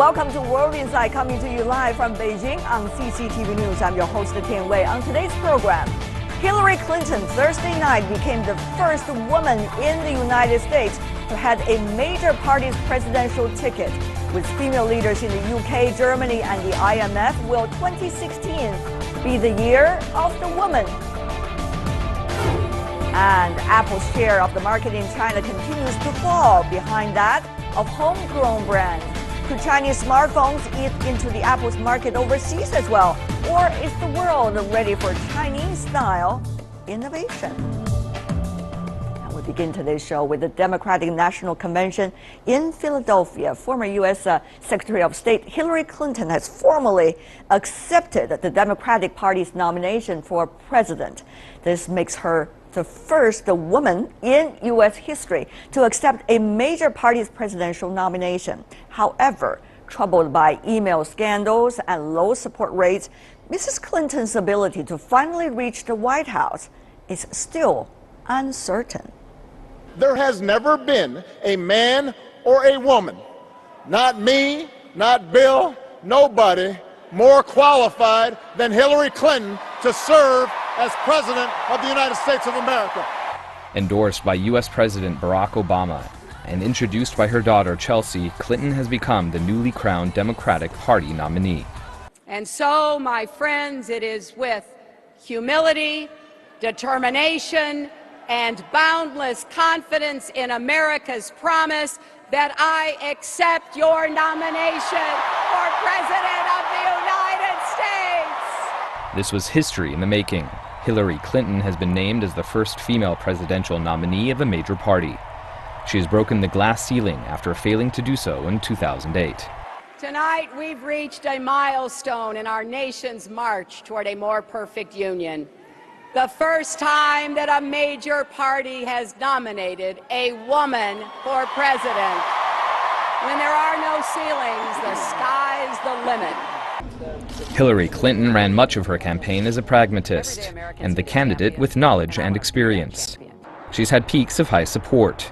Welcome to World Insight, coming to you live from Beijing on CCTV News. I'm your host, Tian Wei. On today's program, Hillary Clinton Thursday night became the first woman in the United States to head a major party's presidential ticket. With female leaders in the UK, Germany, and the IMF, will 2016 be the year of the woman? And Apple's share of the market in China continues to fall behind that of homegrown brands. Could Chinese smartphones eat into the Apple's market overseas as well? Or is the world ready for Chinese-style innovation? And we begin today's show with the Democratic National Convention in Philadelphia. Former U.S. Secretary of State Hillary Clinton has formally accepted the Democratic Party's nomination for president. This makes her the first woman in U.S. history to accept a major party's presidential nomination. However, troubled by email scandals and low support rates, Mrs. Clinton's ability to finally reach the White House is still uncertain. There has never been a man or a woman, not me, not Bill, nobody, more qualified than Hillary Clinton to serve as President of the United States of America. Endorsed by U.S. President Barack Obama and introduced by her daughter Chelsea, Clinton has become the newly crowned Democratic Party nominee. And so, my friends, it is with humility, determination, and boundless confidence in America's promise that I accept your nomination for President of the United States. This was history in the making. Hillary Clinton has been named as the first female presidential nominee of a major party. She has broken the glass ceiling after failing to do so in 2008. Tonight, we've reached a milestone in our nation's march toward a more perfect union. The first time that a major party has nominated a woman for president. When there are no ceilings, the sky's the limit. Hillary Clinton ran much of her campaign as a pragmatist and the candidate with knowledge and experience. She's had peaks of high support.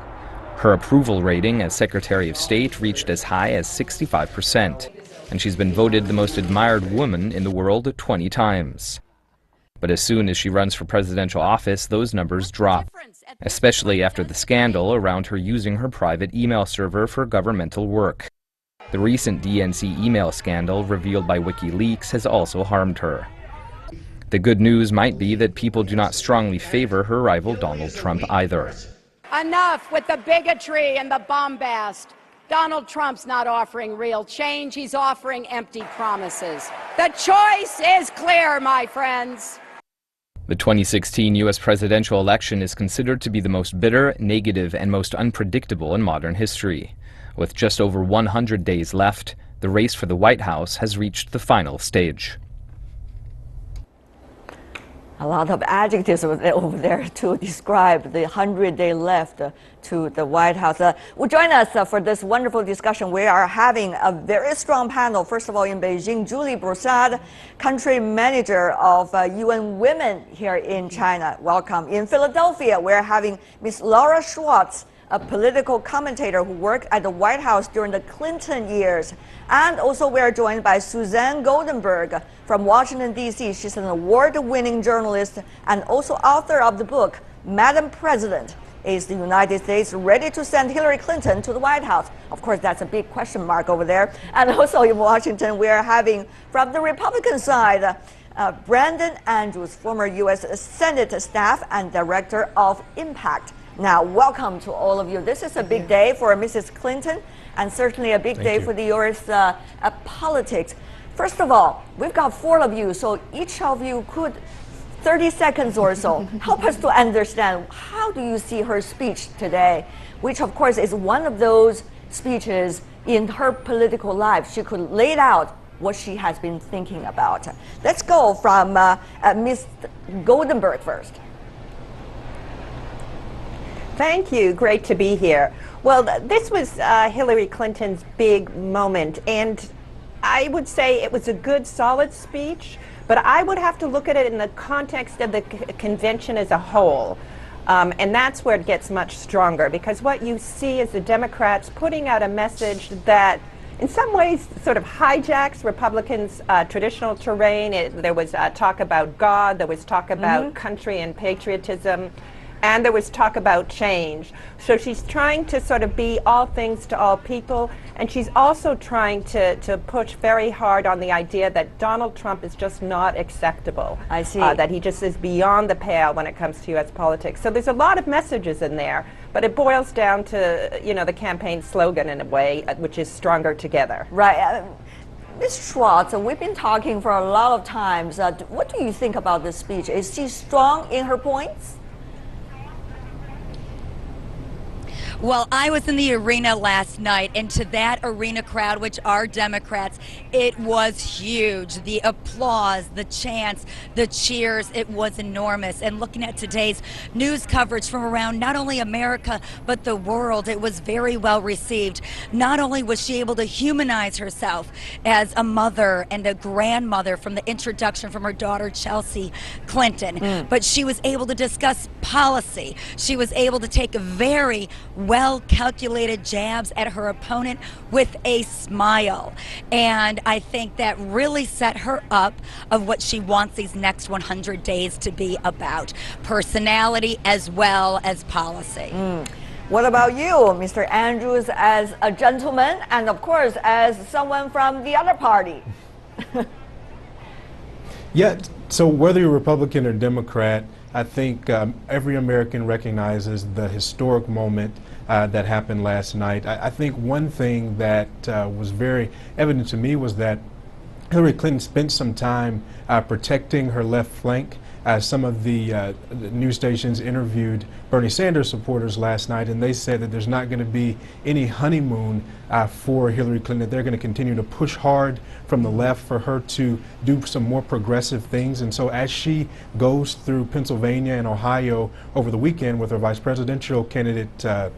Her approval rating as Secretary of State reached as high as 65%, and she's been voted the most admired woman in the world 20 times. But as soon as she runs for presidential office, those numbers drop, especially after the scandal around her using her private email server for governmental work. The recent DNC email scandal revealed by WikiLeaks has also harmed her. The good news might be that people do not strongly favor her rival Donald Trump either. Enough with the bigotry and the bombast. Donald Trump's not offering real change, he's offering empty promises. The choice is clear, my friends. The 2016 U.S. presidential election is considered to be the most bitter, negative, and most unpredictable in modern history. With just over 100 days left, the race for the White House has reached the final stage. A lot of adjectives over there to describe the 100-day left to the White House. Well, join us for this wonderful discussion. We are having a very strong panel. First of all, in Beijing, Julie Broussard, country manager of UN Women here in China. Welcome. In Philadelphia, we're having Ms. Laura Schwartz, a political commentator who worked at the White House during the Clinton years. And also we're joined by Suzanne Goldenberg from Washington, D.C. She's an award-winning journalist and also author of the book, Madam President, Is the United States Ready to Send Hillary Clinton to the White House? Of course, that's a big question mark over there. And also in Washington, we're having, from the Republican side, Brandon Andrews, former U.S. Senate staff and director of Impact. Now, welcome to all of you. This is a big day for Mrs. Clinton and certainly a big day for the U.S. Politics. First of all, we've got 4 of you, so each of you could, 30 seconds or so, help us to understand how do you see her speech today, which of course is one of those speeches in her political life. She could lay out what she has been thinking about. Let's go from Ms. Goldenberg first. Thank you. Great to be here. Well, this was Hillary Clinton's big moment, and I would say it was a good, solid speech, but I would have to look at it in the context of the convention as a whole. And that's where it gets much stronger, because what you see is the Democrats putting out a message that in some ways sort of hijacks Republicans' traditional terrain. There was talk about God, there was talk about country and patriotism, and there was talk about change. So she's trying to sort of be all things to all people, and she's also trying to push very hard on the idea that Donald Trump is just not acceptable. I see. That he just is beyond the pale when it comes to U.S. politics. So there's a lot of messages in there, but it boils down to, you know, the campaign slogan in a way, which is stronger together. Right. Ms. Schwartz, we've been talking for a lot of times. What do you think about this speech? Is she strong in her points? Well, I was in the arena last night, and to that arena crowd, which are Democrats, it was huge. The applause, the chants, the cheers, it was enormous. And looking at today's news coverage from around not only America, but the world, it was very well received. Not only was she able to humanize herself as a mother and a grandmother from the introduction from her daughter, Chelsea Clinton, but she was able to discuss policy. She was able to take a very well-calculated jabs at her opponent with a smile. And I think that really set her up of what she wants these next 100 days to be about. Personality as well as policy. What about you, Mr. Andrews, as a gentleman and, of course, as someone from the other party? Yeah, so whether you're Republican or Democrat, I think every American recognizes the historic moment that happened last night. I think one thing that was very evident to me was that Hillary Clinton spent some time protecting her left flank. Some of the news stations interviewed Bernie Sanders supporters last night, and they said that there's not going to be any honeymoon for Hillary Clinton, that they're going to continue to push hard from the left for her to do some more progressive things. And so as she goes through Pennsylvania and Ohio over the weekend with her vice presidential candidate,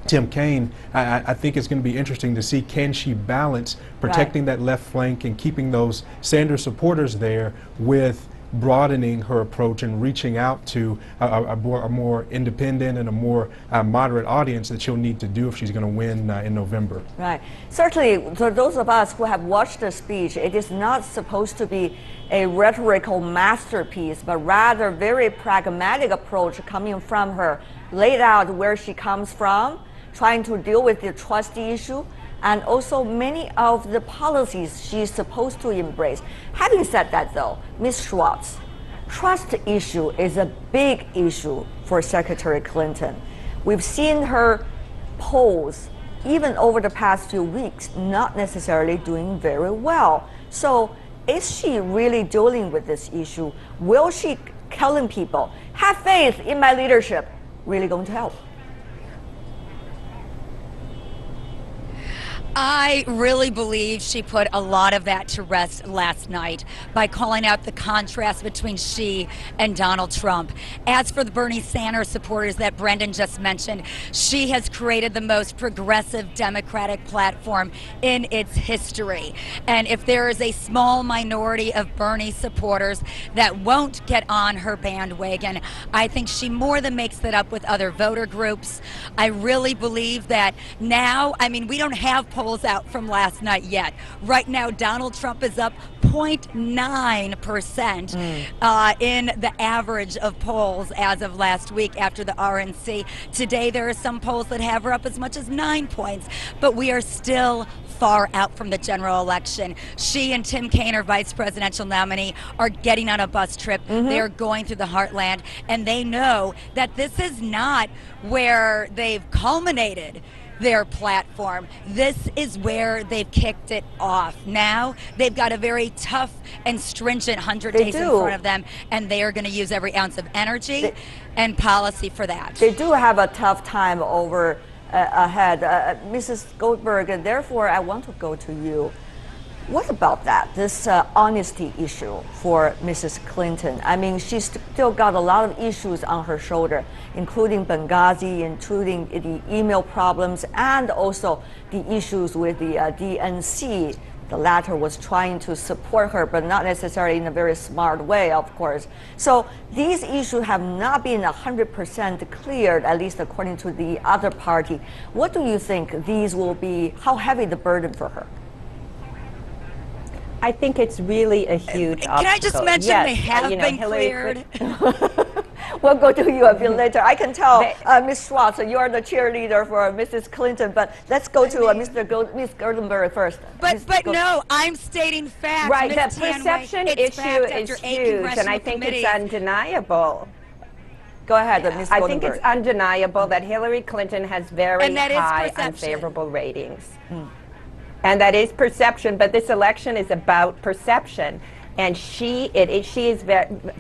Tim Kaine, I think it's going to be interesting to see, can she balance protecting that left flank and keeping those Sanders supporters there with broadening her approach and reaching out to a more independent and a more moderate audience that she'll need to do if she's going to win in November. Right. Certainly, for those of us who have watched the speech, it is not supposed to be a rhetorical masterpiece, but rather very pragmatic approach coming from her, laid out where she comes from, trying to deal with the trust issue, and also many of the policies she's supposed to embrace. Having said that, though, Ms. Schwartz, trust issue is a big issue for Secretary Clinton. We've seen her polls, even over the past few weeks, not necessarily doing very well. So is she really dealing with this issue? Will she telling people, have faith in my leadership, really going to help? I really believe she put a lot of that to rest last night by calling out the contrast between she and Donald Trump. As for the Bernie Sanders supporters that Brendan just mentioned, she has created the most progressive Democratic platform in its history. And if there is a small minority of Bernie supporters that won't get on her bandwagon, I think she more than makes that up with other voter groups. I really believe that now, I mean, we don't have polls out from last night yet. Right now, Donald Trump is up 0.9% in the average of polls as of last week after the RNC. Today, there are some polls that have her up as much as 9 points, but we are still far out from the general election. She and Tim Kaine, her vice presidential nominee, are getting on a bus trip. They are going through the heartland, and they know that this is not where they've culminated their platform. This is where they've kicked it off. Now they've got a very tough and stringent 100 days in front of them, and they are going to use every ounce of energy and policy for that. They do have a tough time over ahead. Mrs. Goldberg, and therefore I want to go to you. What about that, this honesty issue for Mrs. Clinton? I mean, she's still got a lot of issues on her shoulder, including Benghazi, including the email problems, and also the issues with the DNC. The latter was trying to support her, but not necessarily in a very smart way, of course. So these issues have not been 100% cleared, at least according to the other party. What do you think these will be, how heavy the burden for her? I think it's really a huge Can I just obstacle. mention Yes, they have you know, been Hillary cleared? We'll go to you a bit later. I can tell, Ms. Schwartz, you are the cheerleader for Mrs. Clinton, but let's go to Ms. Gerdenberg first. But no, I'm stating facts. Right, the Ms. Tanway, perception it's issue fact is after 8 huge, and congressional I think committees. it's undeniable. Go ahead, Ms. I think it's Goldenberg. undeniable that Hillary Clinton has very And that is high perception. unfavorable ratings. And that is perception, but this election is about perception. And she is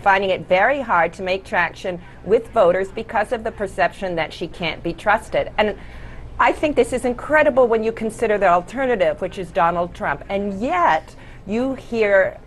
finding it very hard to make traction with voters because of the perception that she can't be trusted. And I think this is incredible when you consider the alternative, which is Donald Trump. And yet, you hear,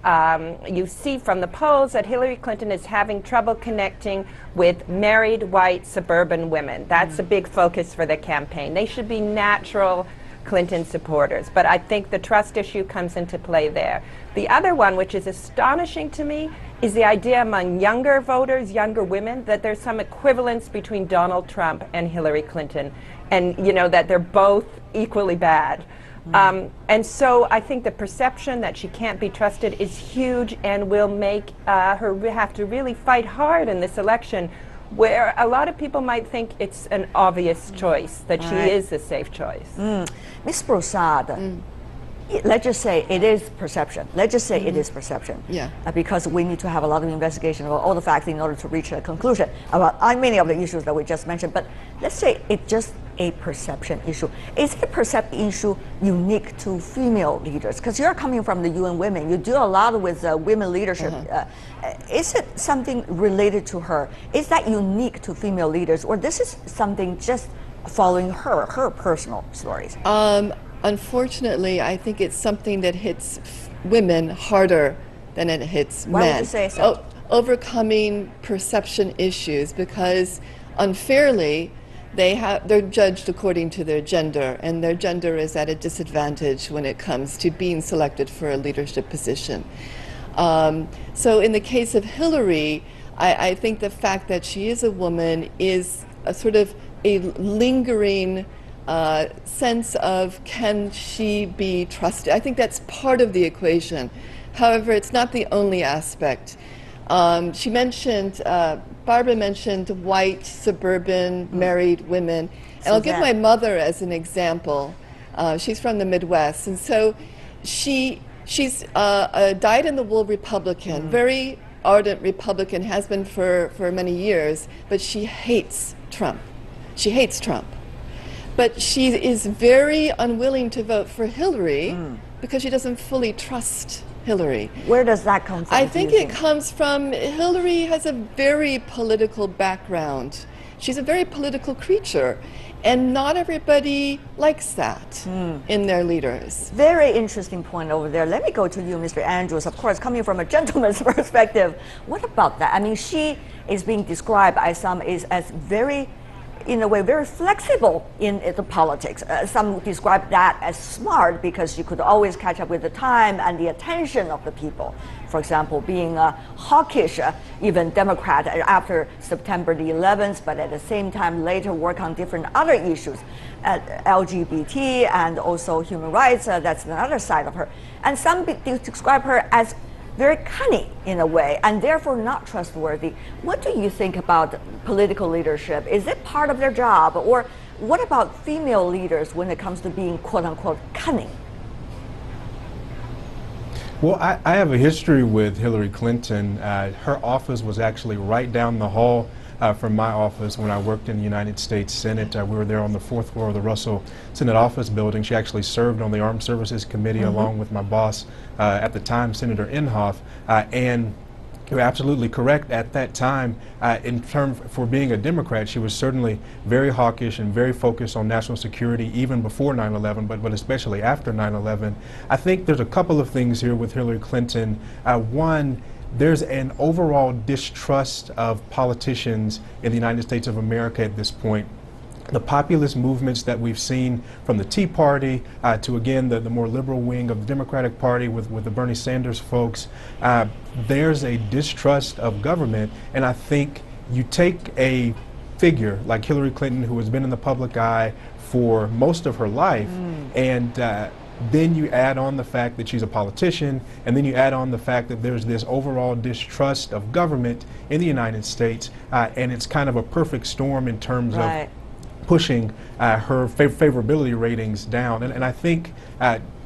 you see from the polls that Hillary Clinton is having trouble connecting with married, white, suburban women. That's a big focus for the campaign. They should be natural Clinton supporters. But I think the trust issue comes into play there. The other one, which is astonishing to me, is the idea among younger voters, younger women, that there's some equivalence between Donald Trump and Hillary Clinton, and you know that they're both equally bad. And so I think the perception that she can't be trusted is huge and will make her have to really fight hard in this election, where a lot of people might think it's an obvious choice, that she is a safe choice. Ms. Broussard, let's just say it is perception. Let's just say it is perception. Yeah. Because we need to have a lot of investigation about all the facts in order to reach a conclusion about many of the issues that we just mentioned. But let's say it's just a perception issue. Is it a perception issue unique to female leaders? Because you're coming from the UN Women. You do a lot with women leadership. Is it something related to her? Is that unique to female leaders? Or this is something just following her personal stories? Unfortunately, I think it's something that hits women harder than it hits men. Why would you say so? Overcoming perception issues, because unfairly, they're judged according to their gender, and their gender is at a disadvantage when it comes to being selected for a leadership position. So in the case of Hillary, I think the fact that she is a woman is a sort of a lingering sense of, can she be trusted? I think that's part of the equation. However, it's not the only aspect. She mentioned, Barbara mentioned white, suburban, married women. And I'll give my mother as an example. She's from the Midwest, and so she's a dyed-in-the-wool Republican, very ardent Republican, has been for many years, but she hates Trump. She hates Trump. But she is very unwilling to vote for Hillary because she doesn't fully trust Hillary. Where does that come from? I think it comes from, Hillary has a very political background. She's a very political creature, and not everybody likes that in their leaders. Very interesting point over there. Let me go to you, Mr. Andrews. Of course, coming from a gentleman's perspective, what about that? I mean, she is being described by some as very, in a way, very flexible in the politics. Some describe that as smart because she could always catch up with the time and the attention of the people. For example, being a hawkish, even Democrat after September the 11th, but at the same time later work on different other issues, LGBT and also human rights. That's another side of her. And some describe her as very cunning in a way, and therefore not trustworthy. What do you think about political leadership? Is it part of their job? Or what about female leaders when it comes to being quote-unquote cunning? Well, I have a history with Hillary Clinton. Her office was actually right down the hall from my office when I worked in the United States Senate. We were there on the 4th floor of the Russell Senate Office Building. She actually served on the Armed Services Committee along with my boss at the time, Senator Inhofe. And you're absolutely correct. At that time, in terms for being a Democrat, she was certainly very hawkish and very focused on national security, even before 9/11, but especially after 9/11. I think there's a couple of things here with Hillary Clinton. One, there's an overall distrust of politicians in the United States of America at this point. The populist movements that we've seen from the Tea Party to, again, the more liberal wing of the Democratic Party with the Bernie Sanders folks, there's a distrust of government. And I think you take a figure like Hillary Clinton, who has been in the public eye for most of her life, and Then you add on the fact that she's a politician, and then you add on the fact that there's this overall distrust of government in the United States, and it's kind of a perfect storm in terms of pushing her favorability ratings down. And I think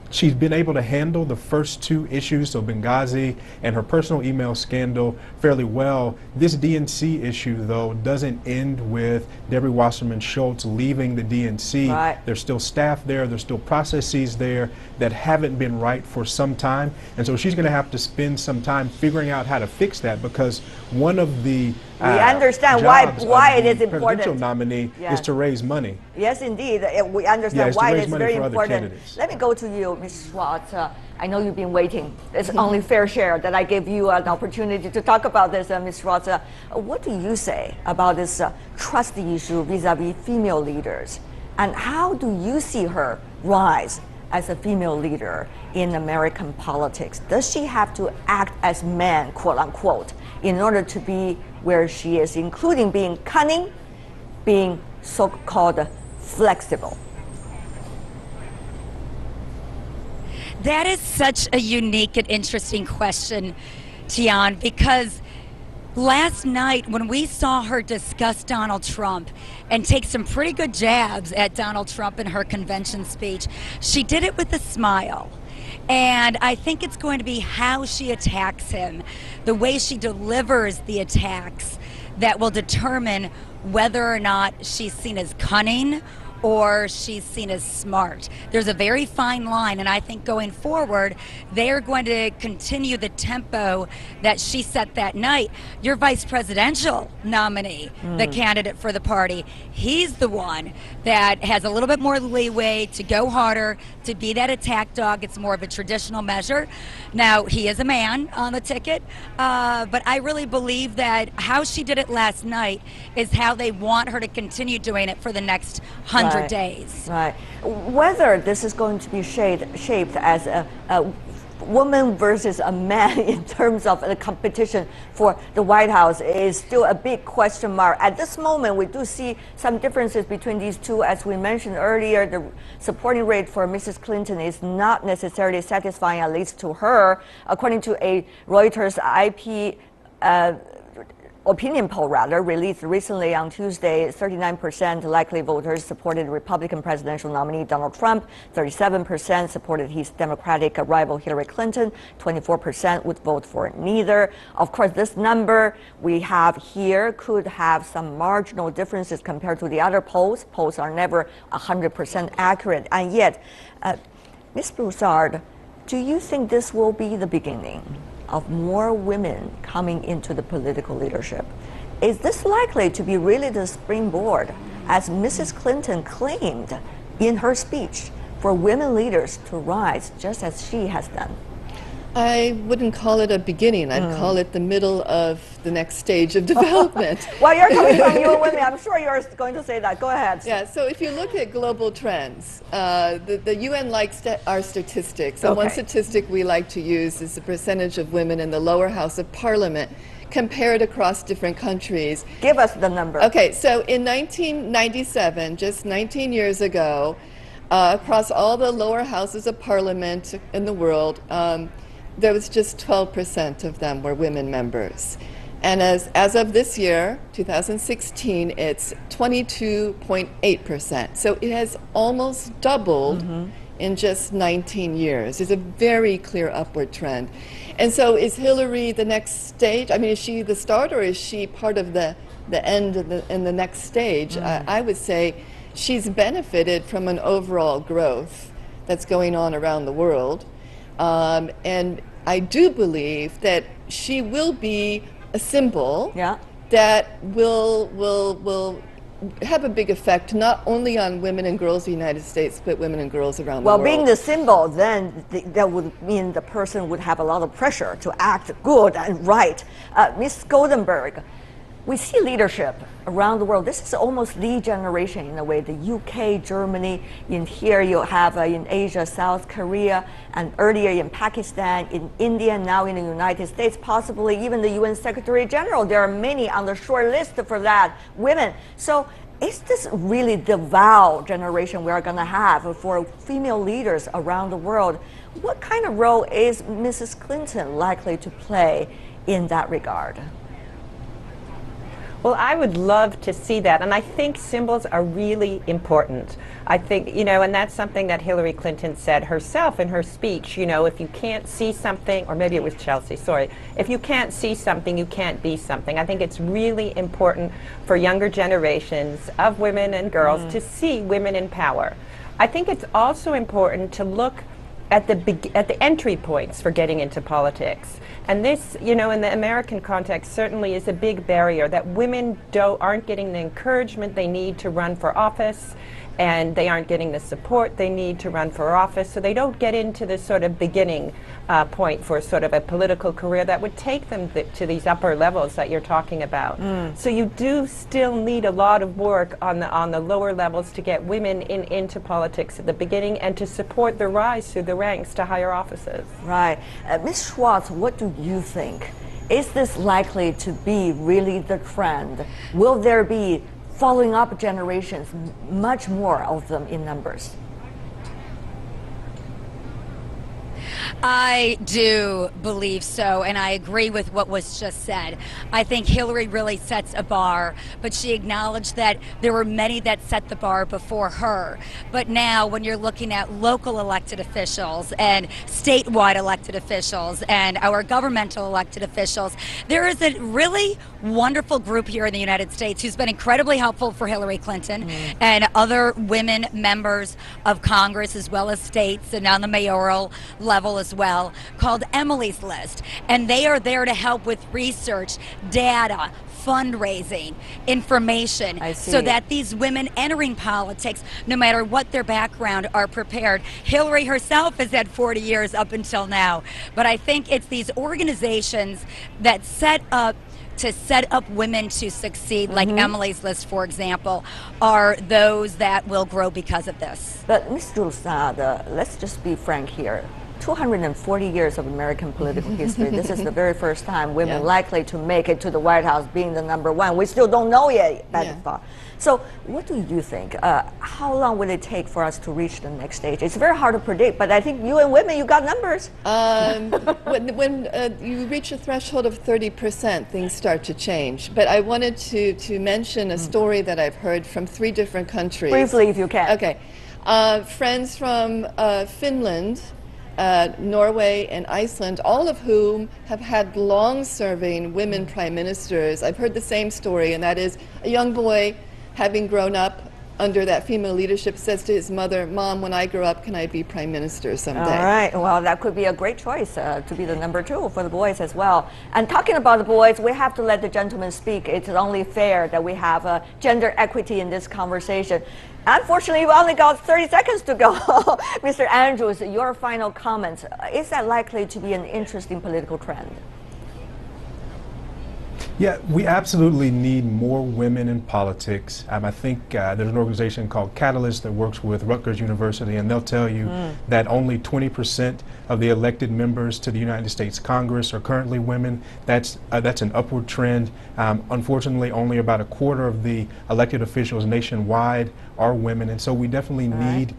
she's been able to handle the first two issues, so Benghazi and her personal email scandal, fairly well. This DNC issue, though, doesn't end with Debbie Wasserman Schultz leaving the DNC. There's still staff there, there's still processes there that haven't been right for some time. And so she's going to have to spend some time figuring out how to fix that, because one of the we understand why it is important. Presidential nominee is to raise money. Yes, indeed. We understand why it is very important. Let me go to you, Ms. Schwartz. I know you've been waiting. It's only fair share that I gave you an opportunity to talk about this, Ms. Schwartz. What do you say about this trust issue vis-a-vis female leaders? And how do you see her rise as a female leader in American politics? Does she have to act as man, quote unquote, in order to be where she is, including being cunning, being so-called flexible? That is such a unique and interesting question, Tian, because last night when we saw her discuss Donald Trump and take some pretty good jabs at Donald Trump in her convention speech, she did it with a smile. And I think it's going to be how she attacks him, the way she delivers the attacks, that will determine whether or not she's seen as cunning or she's seen as smart. There's a very fine line, and I think going forward, they're going to continue the tempo that she set that night. Your vice presidential nominee, the candidate for the party, he's the one that has a little bit more leeway to go harder, to be that attack dog. It's more of a traditional measure. Now, he is a man on the ticket, but I really believe that how she did it last night is how they want her to continue doing it for the next 100 days. Right. Whether this is going to be shaped as a woman versus a man in terms of the competition for the White House is still a big question mark. At this moment, we do see some differences between these two. As we mentioned earlier, the supporting rate for Mrs. Clinton is not necessarily satisfying, at least to her. According to a Reuters IP opinion poll released recently on Tuesday, 39% likely voters supported Republican presidential nominee Donald Trump, 37% supported his Democratic rival Hillary Clinton, 24% would vote for neither. Of course, this number we have here could have some marginal differences compared to the other polls. Polls are never 100% accurate. And yet, Ms. Broussard, do you think this will be the beginning of more women coming into the political leadership? Is this likely to be really the springboard, as Mrs. Clinton claimed in her speech, for women leaders to rise just as she has done? I wouldn't call it a beginning. I'd call it the middle of the next stage of development. Well, you're coming from your women. I'm sure you're going to say that. Go ahead. Yeah, so if you look at global trends, the UN likes our statistics. And one statistic we like to use is the percentage of women in the lower house of parliament compared across different countries. Give us the number. Okay, so in 1997, just 19 years ago, across all the lower houses of parliament in the world, there was just 12% of them were women members. And as of this year, 2016, it's 22.8%. So it has almost doubled in just 19 years. There's a very clear upward trend. And so is Hillary the next stage? I mean, is she the start, or is she part of the end in the next stage? I would say she's benefited from an overall growth that's going on around the world. And I do believe that she will be a symbol that will have a big effect not only on women and girls in the United States, but women and girls around the world. Well, being the symbol, then that would mean the person would have a lot of pressure to act good and right. Ms. Goldenberg, we see leadership around the world. This is almost the generation in a way. The UK, Germany, in here you have in Asia, South Korea, and earlier in Pakistan, in India, now in the United States, possibly even the UN Secretary General. There are many on the short list for that, women. So is this really the vow generation we are going to have for female leaders around the world? What kind of role is Mrs. Clinton likely to play in that regard? Well, I would love to see that, and I think symbols are really important. I think, you know, and that's something that Hillary Clinton said herself in her speech, you know, if you can't see something, or maybe it was Chelsea, sorry, if you can't see something, you can't be something. I think it's really important for younger generations of women and girls to see women in power. I think it's also important to look at the entry points for getting into politics. And this, you know, in the American context, certainly is a big barrier that women aren't getting the encouragement they need to run for office, and they aren't getting the support they need to run for office, so they don't get into this sort of beginning point for sort of a political career that would take them to these upper levels that you're talking about. So you do still need a lot of work on the lower levels to get women into politics at the beginning and to support the rise through the ranks to higher offices. Right. Ms. Schwartz, what do you think? Is this likely to be really the trend? Will there be following up generations, much more of them in numbers? I do believe so, and I agree with what was just said. I think Hillary really sets a bar, but she acknowledged that there were many that set the bar before her. But now, when you're looking at local elected officials and statewide elected officials and our governmental elected officials, there is a really wonderful group here in the United States who's been incredibly helpful for Hillary Clinton and other women members of Congress, as well as states and on the mayoral level as well, called Emily's List. And they are there to help with research, data, fundraising, information, so that these women entering politics, no matter what their background, are prepared. Hillary herself has had 40 years up until now, but I think it's these organizations that set up women to succeed, like Emily's List, for example, are those that will grow because of this. But Ms. Roussat, let's just be frank here. 240 years of American political history. This is the very first time women likely to make it to the White House being the #1. We still don't know yet that far. So what do you think? How long will it take for us to reach the next stage? It's very hard to predict, but I think you and women, you got numbers. When you reach a threshold of 30%, things start to change. But I wanted to mention a story that I've heard from 3 different countries. Briefly, if you can. Okay. Friends from Finland, Norway and Iceland, all of whom have had long-serving women prime ministers. I've heard the same story, and that is a young boy, having grown up under that female leadership, says to his mother, "Mom, when I grow up, can I be prime minister someday?" All right. Well, that could be a great choice to be the #2 for the boys as well. And talking about the boys, we have to let the gentleman speak. It's only fair that we have gender equity in this conversation. Unfortunately, we only got 30 seconds to go. Mr. Andrews, your final comments. Is that likely to be an interesting political trend? Yeah, we absolutely need more women in politics. I think there's an organization called Catalyst that works with Rutgers University, and they'll tell you that only 20% of the elected members to the United States Congress are currently women. That's an upward trend. Unfortunately, only about a quarter of the elected officials nationwide are women, and so we definitely need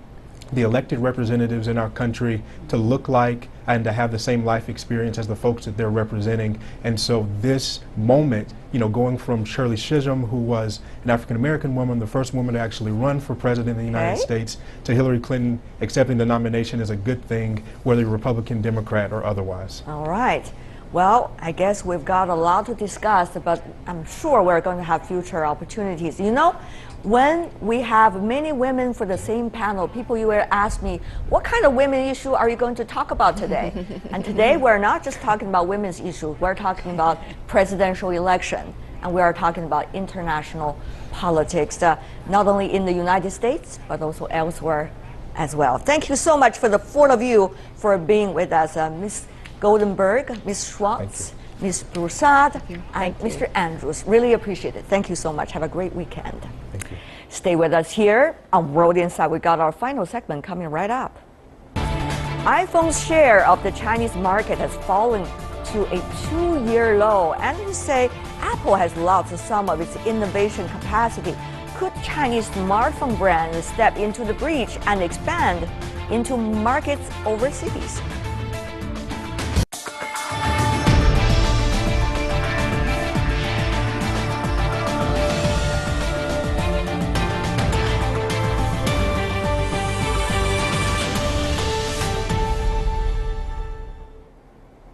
the elected representatives in our country to look like and to have the same life experience as the folks that they're representing. And so this moment, you know, going from Shirley Chisholm, who was an African-American woman, the first woman to actually run for president of the United States, to Hillary Clinton accepting the nomination is a good thing, whether Republican, Democrat, or otherwise. All right. Well, I guess we've got a lot to discuss, but I'm sure we're going to have future opportunities. You know, when we have many women for the same panel, people you will ask me, what kind of women issue are you going to talk about today? And today we're not just talking about women's issues, we're talking about presidential election, and we are talking about international politics, not only in the United States, but also elsewhere as well. Thank you so much for the 4 of you for being with us. Ms. Goldenberg, Ms. Schwartz, Ms. Roussat, and Mr. Andrews. Really appreciate it. Thank you so much. Have a great weekend. Thank you. Stay with us here on World Insight. We got our final segment coming right up. iPhone's share of the Chinese market has fallen to a 2-year low, and you say Apple has lost some of its innovation capacity. could Chinese smartphone brands step into the breach and expand into markets overseas?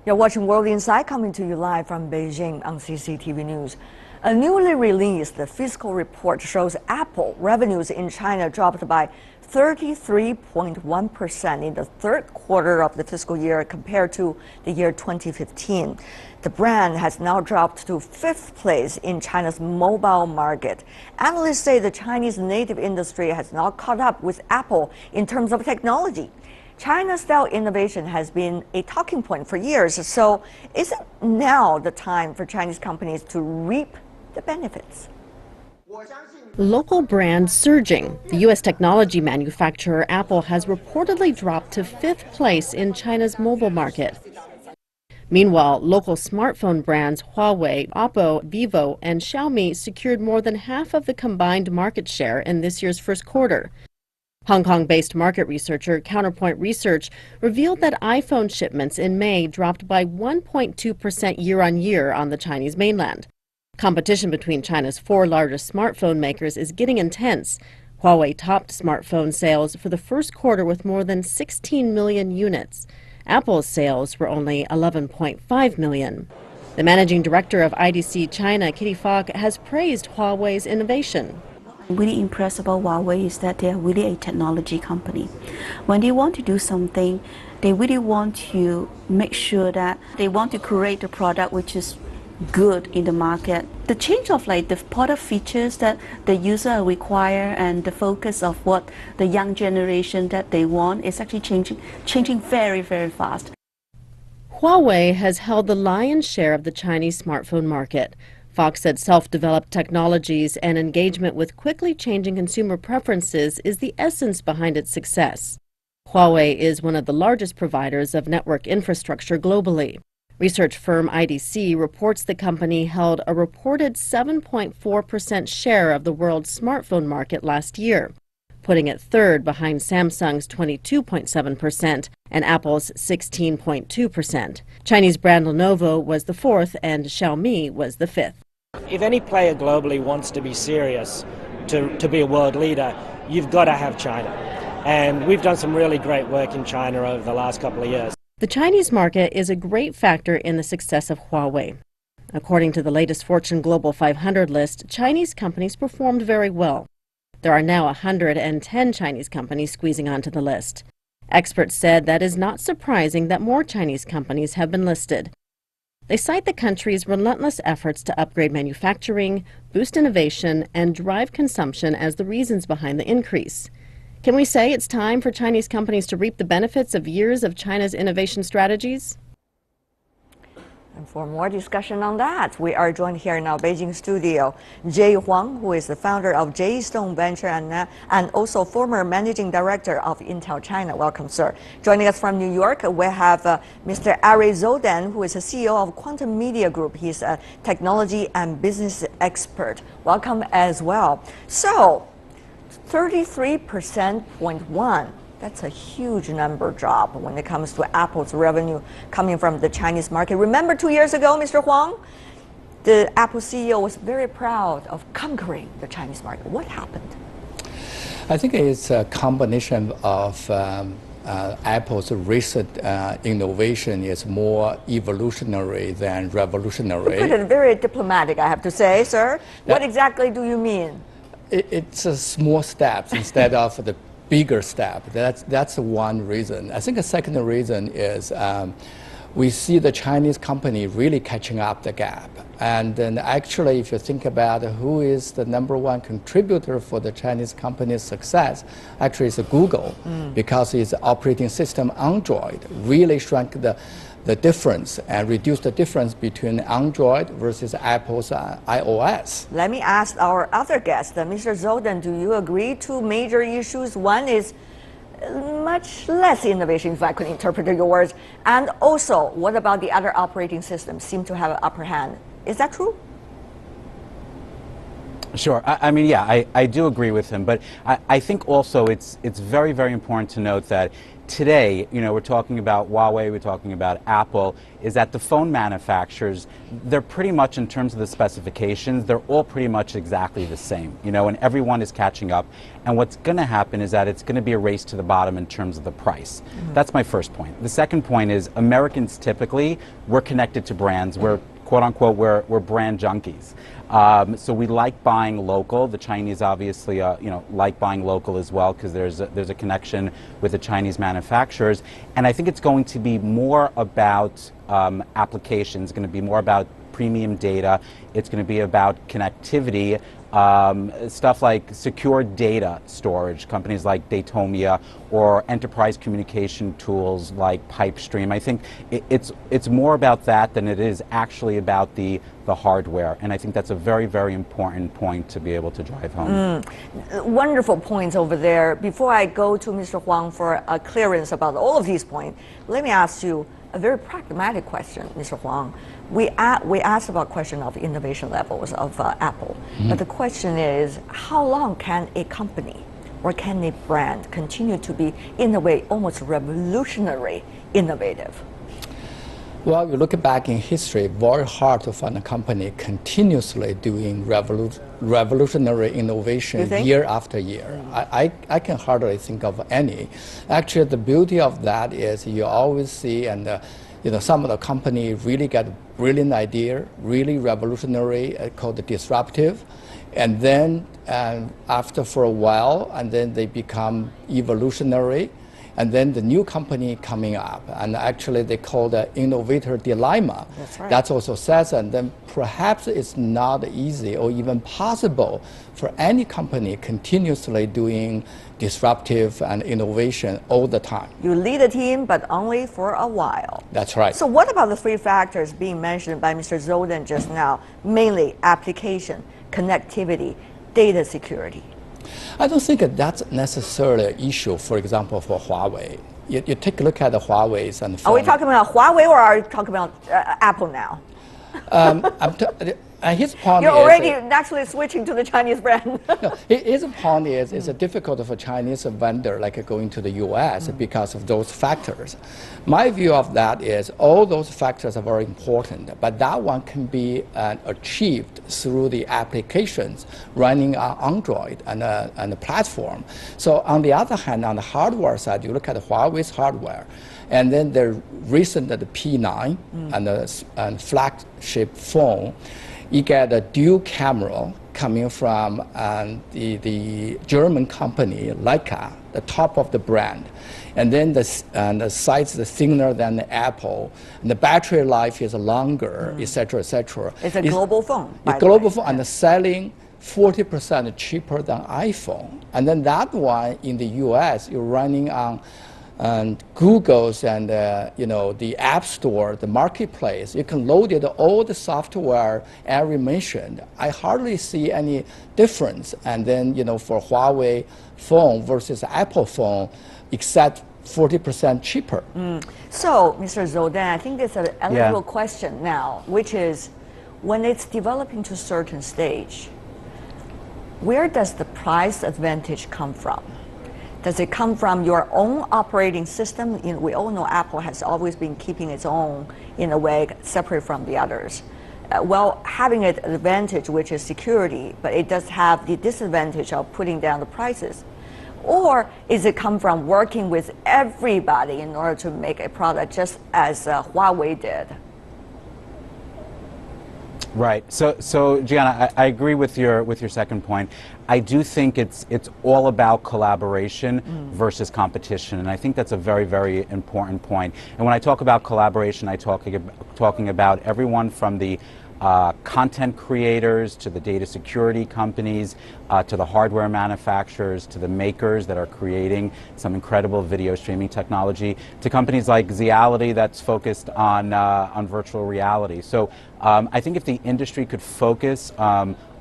You're watching World Insight, coming to you live from Beijing on CCTV News. A newly released fiscal report shows Apple revenues in China dropped by 33.1% in the third quarter of the fiscal year compared to the year 2015. The brand has now dropped to 5th place in China's mobile market. Analysts say the Chinese native industry has now caught up with Apple in terms of technology. China-style innovation has been a talking point for years, so isn't now the time for Chinese companies to reap the benefits? Local brand surging. The U.S. technology manufacturer Apple has reportedly dropped to 5th place in China's mobile market. Meanwhile, local smartphone brands Huawei, Oppo, Vivo, and Xiaomi secured more than half of the combined market share in this year's first quarter. Hong Kong-based market researcher Counterpoint Research revealed that iPhone shipments in May dropped by 1.2% year-on-year on the Chinese mainland. Competition between China's 4 largest smartphone makers is getting intense. Huawei topped smartphone sales for the first quarter with more than 16 million units. Apple's sales were only 11.5 million. The managing director of IDC China, Kitty Falk, has praised Huawei's innovation. Really impressed about Huawei is that they are really a technology company. When they want to do something, they really want to make sure that they want to create a product which is good in the market. The change of the product features that the user require and the focus of what the young generation that they want is actually changing very, very fast. Huawei has held the lion's share of the Chinese smartphone market. Fox said self-developed technologies and engagement with quickly changing consumer preferences is the essence behind its success. Huawei is one of the largest providers of network infrastructure globally. Research firm IDC reports the company held a reported 7.4% share of the world's smartphone market last year, putting it 3rd behind Samsung's 22.7% and Apple's 16.2%. Chinese brand Lenovo was the 4th and Xiaomi was the 5th. If any player globally wants to be serious, to be a world leader, you've got to have China. And we've done some really great work in China over the last couple of years. The Chinese market is a great factor in the success of Huawei. According to the latest Fortune Global 500 list, Chinese companies performed very well. There are now 110 Chinese companies squeezing onto the list. Experts said that is not surprising that more Chinese companies have been listed. They cite the country's relentless efforts to upgrade manufacturing, boost innovation, and drive consumption as the reasons behind the increase. Can we say it's time for Chinese companies to reap the benefits of years of China's innovation strategies? And for more discussion on that, we are joined here in our Beijing studio, Jay Huang, who is the founder of J-Stone Venture and also former managing director of Intel China. Welcome, sir. Joining us from New York, we have Mr. Ari Zoden, who is the CEO of Quantum Media Group. He's a technology and business expert. Welcome as well. So, 33.1%. That's a huge number drop when it comes to Apple's revenue coming from the Chinese market. Remember 2 years ago, Mr. Huang, the Apple CEO was very proud of conquering the Chinese market. What happened? I think it's a combination of Apple's recent innovation is more evolutionary than revolutionary. You put it very diplomatic, I have to say, sir. What exactly do you mean? It's a small steps instead of the bigger step. That's one reason. I think a second reason is we see the Chinese company really catching up the gap. And then actually, if you think about who is the #1 contributor for the Chinese company's success, actually it's Google, because its operating system Android really shrank the difference and reduce the difference between Android versus Apple's iOS. Let me ask our other guest, Mr. Zoden, do you agree two major issues? One is much less innovation, if I could interpret your words, and also, what about the other operating systems seem to have an upper hand? Is that true? Sure. I mean, yeah, I do agree with him, but I think also it's very, very important to note that today, you know, we're talking about Huawei, we're talking about Apple, is that the phone manufacturers, they're pretty much, in terms of the specifications, they're all pretty much exactly the same, you know, and everyone is catching up. And what's going to happen is that it's going to be a race to the bottom in terms of the price. That's my first point. The second point is Americans typically, we're connected to brands. We're quote unquote, we're brand junkies. So we like buying local. The Chinese obviously, you know, like buying local as well because there's a connection with the Chinese manufacturers. And I think it's going to be more about applications, going to be more about premium data. It's going to be about connectivity. Stuff like secure data storage, companies like Datomia, or enterprise communication tools like Pipestream. I think it's more about that than it is actually about the hardware, and I think that's a very, very important point to be able to drive home. Wonderful points over there. Before I go to Mr. Huang for a clearance about all of these points, let me ask you a very pragmatic question, Mr. Huang. We asked about question of innovation levels of Apple, but the question is, how long can a company or can a brand continue to be, in a way, almost revolutionary innovative? Well, you look back in history, very hard to find a company continuously doing revolutionary innovation year after year. I can hardly think of any. Actually, the beauty of that is you always see, and you know, some of the company really get a brilliant idea, really revolutionary, called disruptive, and then after for a while, and then they become evolutionary, and then the new company coming up, and actually they call the innovator dilemma. That's right. That also says, and then perhaps it's not easy or even possible for any company continuously doing disruptive and innovation all the time. You lead a team, but only for a while. That's right. So what about the three factors being mentioned by Mr. Zoldan just now, mainly application, connectivity, data security? I don't think that's necessarily an issue, for example, for Huawei. You take a look at the Huawei's and Are we talking about Huawei or are we talking about Apple now? His point You're is already naturally switching to the Chinese brand. no, his point is it's difficult for a Chinese vendor like going to the U.S. because of those factors. My view of that is all those factors are very important, but that one can be achieved through the applications running on Android and the platform. So on the other hand, on the hardware side, you look at Huawei's hardware, and then the recent the P9 and the flagship phone. You get a dual camera coming from the German company Leica, the top of the brand, and then the size is thinner than the Apple, and the battery life is longer, etc., etc. It's a global phone. A global phone, and selling 40% cheaper than iPhone, and then that one in the U.S. you're running on. And Google's and you know, the App Store, the marketplace, you can load it all the software Ari mentioned. I hardly see any difference. And then, you know, for Huawei phone versus Apple phone, except 40% cheaper. So, Mr. Zoldan, I think there's an eligible question now, which is, when it's developing to a certain stage, where does the price advantage come from? Does it come from your own operating system? You know, we all know Apple has always been keeping its own, in a way, separate from the others. Well, having an advantage, which is security, but it does have the disadvantage of putting down the prices. Or is it come from working with everybody in order to make a product, just as Huawei did? Right. So Gianna, I agree with your second point. I do think it's all about collaboration versus competition, and I think that's a very, very important point. And when I talk about collaboration, I'm talking about everyone from the content creators to the data security companies to the hardware manufacturers to the makers that are creating some incredible video streaming technology to companies like Zeality that's focused on virtual reality. So I think if the industry could focus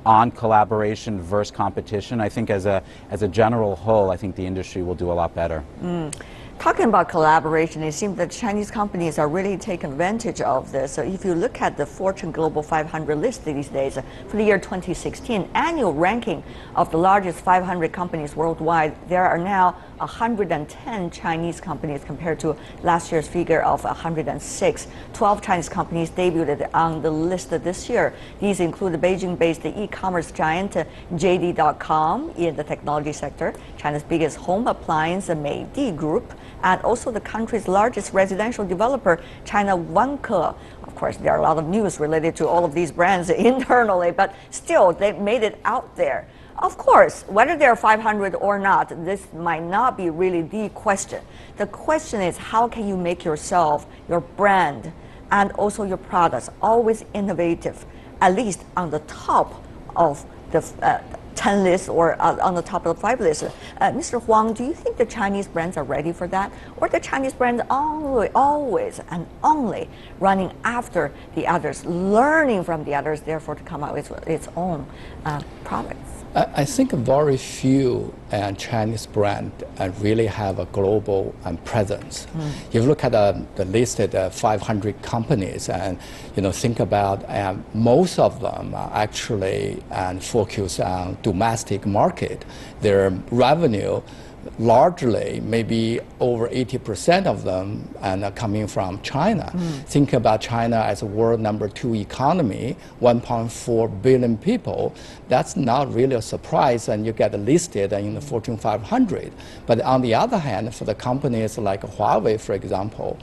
on collaboration versus competition, I think as a general whole, I think the industry will do a lot better. Talking about collaboration, it seems that Chinese companies are really taking advantage of this. So if you look at the Fortune Global 500 list these days, for the year 2016, annual ranking of the largest 500 companies worldwide, there are now 110 Chinese companies compared to last year's figure of 106. 12 Chinese companies debuted on the list this year. These include the Beijing-based e-commerce giant JD.com in the technology sector, China's biggest home appliance Midea Group, and also the country's largest residential developer, China Vanke. Of course, there are a lot of news related to all of these brands internally, but still, they made it out there. Of course, whether they're 500 or not, this might not be really the question. The question is, how can you make yourself, your brand, and also your products always innovative, at least on the top of the 10 list or on the top of the 5 list. Mr. Huang, do you think the Chinese brands are ready for that? Or the Chinese brands always and only running after the others, learning from the others, therefore to come out with its own products? I think very few Chinese brands really have a global presence. If you look at the listed 500 companies and think about most of them are actually focus on domestic market. Their revenue largely, maybe over 80% of them are coming from China. Think about China as a world #2 economy, 1.4 billion people. That's not really a surprise, and you get listed in the Fortune 500. But on the other hand, for the companies like Huawei, for example,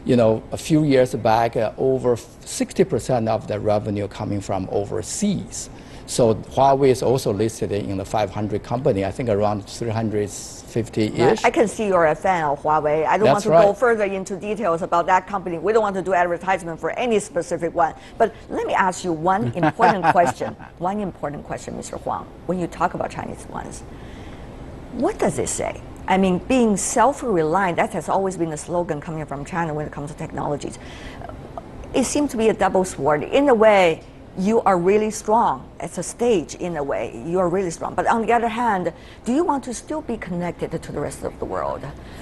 a few years back, over 60% of their revenue coming from overseas. So Huawei is also listed in the 500 company, I think around 350-ish. I can see you're a fan of Huawei. I don't want to go further into details about that company. We don't want to do advertisement for any specific one. But let me ask you one important question. One important question, Mr. Huang. When you talk about Chinese ones, what does it say? I mean, being self-reliant, that has always been a slogan coming from China when it comes to technologies. It seems to be a double sword. In a way, you are really strong. It's a stage in a way. You are really strong. But on the other hand, do you want to still be connected to the rest of the world?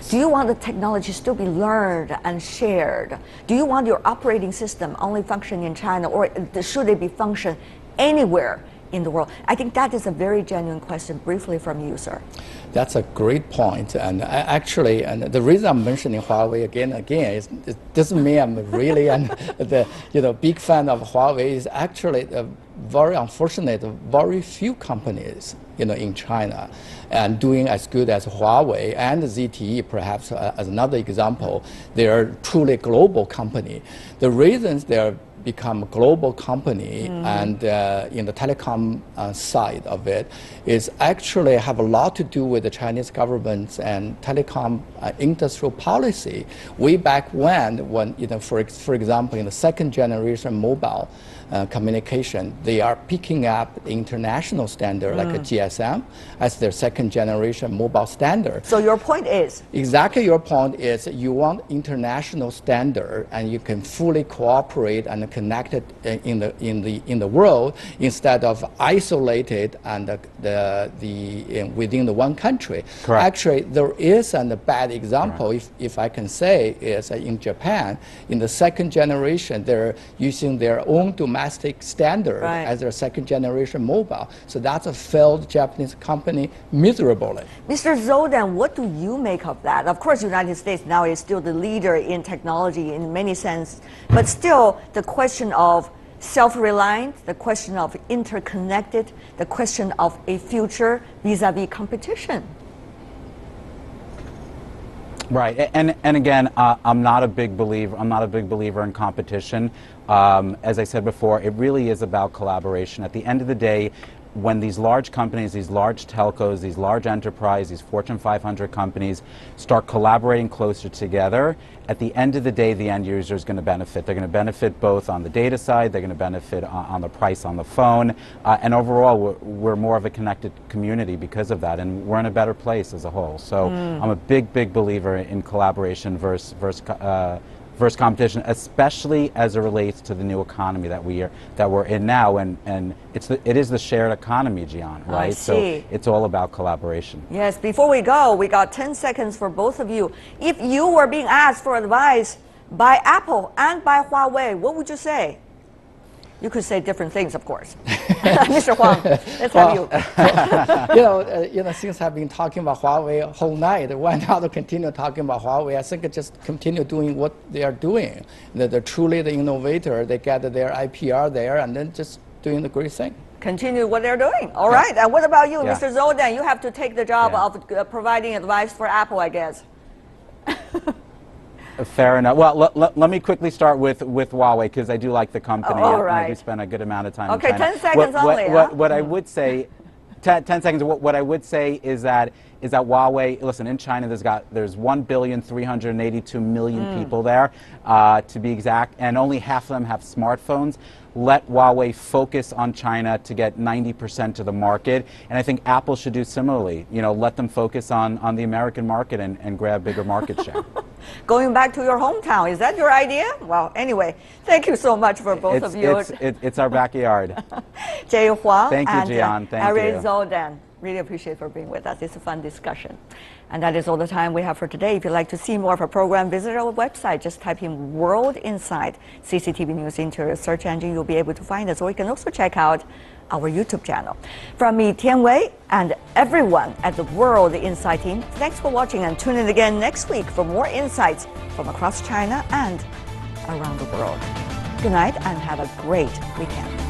Do you want the technology still be learned and shared? Do you want your operating system only function in China, or should it be function anywhere in the world? I think that is a very genuine question. Briefly from you, sir. That's a great point, and actually, the reason I'm mentioning Huawei again is it doesn't mean I'm really the big fan of Huawei. Is actually very unfortunate. Very few companies in China and doing as good as Huawei and ZTE, perhaps as another example. They are truly global company. The reasons they're become a global company and in the telecom side of it is actually have a lot to do with the Chinese government and telecom industrial policy. Way back when for example, in the second generation mobile communication, they are picking up the international standard like a GSM as their second generation mobile standard. So your point is? Exactly, your point is you want international standard and you can fully cooperate and connected in the world instead of isolated and within the one country. Correct. Actually, there is a bad example, if I can say, is in Japan. In the second generation, they're using their own domestic standard as their second generation mobile. So that's a failed Japanese company miserably. Mr. Zhou, what do you make of that? Of course, the United States now is still the leader in technology in many senses, but still the question of self-reliant, the question of interconnected, the question of a future vis-a-vis competition. Right, and again, I'm not a big believer in competition. As I said before, it really is about collaboration. At the end of the day, when these large companies, these large telcos, these large enterprises, these Fortune 500 companies start collaborating closer together, at the end of the day, the end user is going to benefit. They're going to benefit both on the data side, they're going to benefit on the price on the phone, and overall, we're more of a connected community because of that, and we're in a better place as a whole. So I'm a big believer in collaboration versus versus competition, especially as it relates to the new economy that we're in now, and it is the shared economy, Gian, right? I see. So it's all about collaboration. Yes, before we go, we got 10 seconds for both of you. If you were being asked for advice by Apple and by Huawei, what would you say? You could say different things, of course. Mr. Huang, let's have you. Since I've been talking about Huawei whole night, why not continue talking about Huawei? I think just continue doing what they are doing. They're truly the innovator. They get their IPR there, and then just doing the great thing. Continue what they're doing. All right. And what about you, Mr. Zhou? Then you have to take the job of providing advice for Apple, I guess. Fair enough. Well, let me quickly start with Huawei, because I do like the company. All right. And I do spend a good amount of time in China. 10 seconds only. What I would say, 10 seconds. What I would say is that Huawei. Listen, in China, there's 1,382,000,000 people there, to be exact, and only half of them have smartphones. Let Huawei focus on China to get 90% of the market, and I think Apple should do similarly. Let them focus on the American market and grab bigger market share. Going back to your hometown, is that your idea? Well, anyway, thank you so much for both of you. It's our backyard. Jay Huang thank you, and Gian. Thank Harry you. Zhou Dan. Really appreciate for being with us. It's a fun discussion. And that is all the time we have for today. If you'd like to see more of our program, visit our website. Just type in World Insight, CCTV News Interior search engine. You'll be able to find us. Or you can also check out our YouTube channel. From me, Tian Wei, and everyone at the World Insight team, thanks for watching, and tune in again next week for more insights from across China and around the world. Good night and have a great weekend.